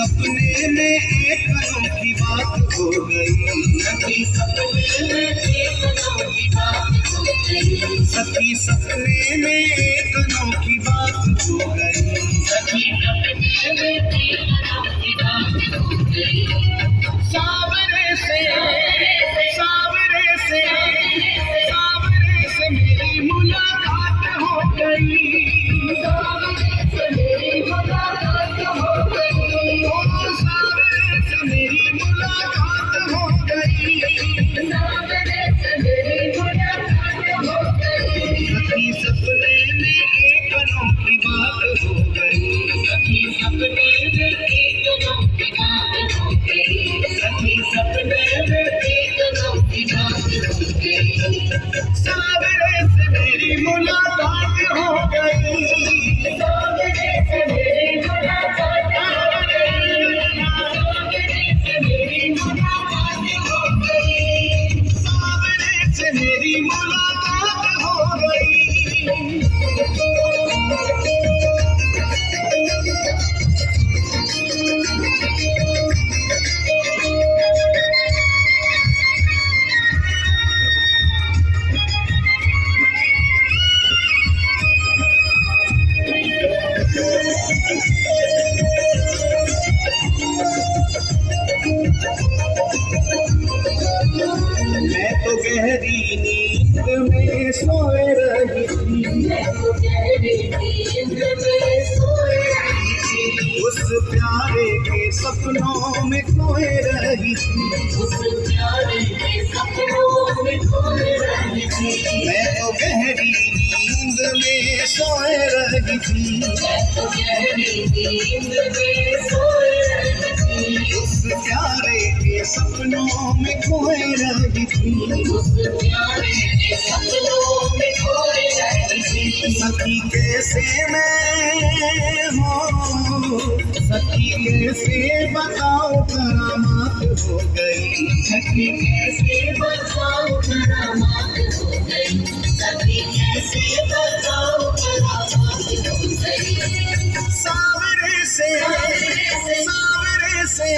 सपने में एक अनोखी बात हो गई, सखी सपने में एक अनोखी बात हो गई, सखी सपने में एक अनोखी बात हो गई, सखी सपने में एक अनोखी बात हो गई। सावरे से सावरे से सावरे से मेरी मुलाकात हो गई, सावरे से मेरी मुलाकात हो गई, ओ सावरे से मेरी मुलाकात हो गई, सावरे से मेरी मुलाकात हो गई। सखी सपने में एक अनोखी बात हो गई, सखी सपने में एक अनोखी बात हो गई, सखी सपने में एक अनोखी बात हो गई। सावरे से मेरी मुलाकात हो गई, सावरे से मेरी मुलाकात हो गई, सावरे से मेरी मुलाकात हो गई, सावरे से मेरी मुलाकात हो गई। मैं तो गहरी नींद में सोए रही थी, मैं तो गहरी नींद में सोए रही थी, उस प्यारे के सपनों में खोए रही थी, उस प्यारे के सपनों में खोए रही थी। मैं तो गहरी नींद में सोए रही थी, मैं तो गहरी नींद में सोए रही थी, उस प्यारे के सपनों में खोए रही थी, उस प्यारे के सपनों में खोए रही थी। सखी कैसे मैं हो, सखी कैसे बताओ करामात हो गई, सखी कैसे बताओ करामात हो गई, सखी कैसे बताओ करामात हो गई। सावरे से सावरे से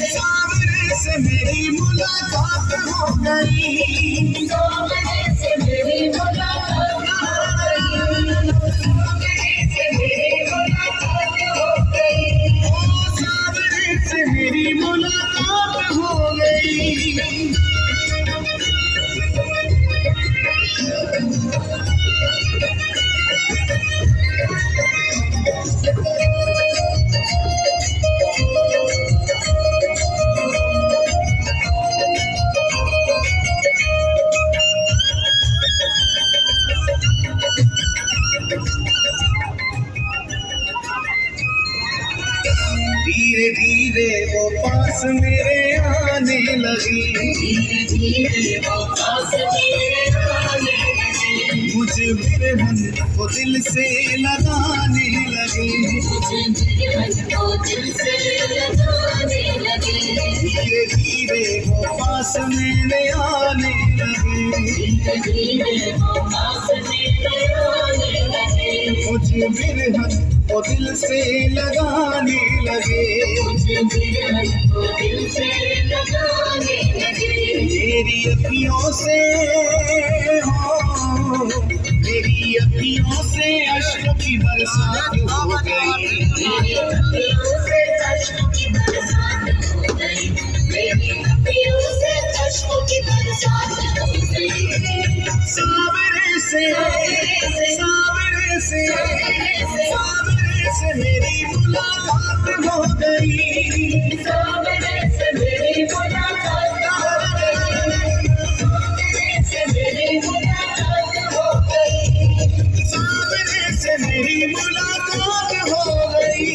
सावरे से मेरी मुलाकात हो गई, सावरे से मेरी मुलाकात हो गई, सावरे से मेरी मुलाकात हो गई, ओ सावरे से मेरी मुलाकात हो गई। धीरे धीरे वो पास मेरे आने लगी, धीरे धीरे वो पास मेरे आने लगी, मुझे बिरहन को दिल से लगाने लगी, मुझे बिरहन को दिल से लगाने लगी, धीरे धीरे वो पास मेरे आने लगी, धीरे धीरे वो पास मेरे आने लगी, मुझे बिरहन को दिल से लगाने लगे, मुझे बिरहन को दिल से लगाने लगी। मेरी अखियों से हो, मेरी अखियों से अश्क की बरसात हो गई, मेरी अखियों से अश्क की बरसात हो गई, मेरी अखियों से अश्क की बरसात हो गई। सावरे से सावरे से सावरे से मेरी मुलाकात हो गई, सावरे से मेरी मुलाकात हो गई, सावरे से मेरी मुलाकात हो गई, सावरे से मेरी मुलाकात हो गई।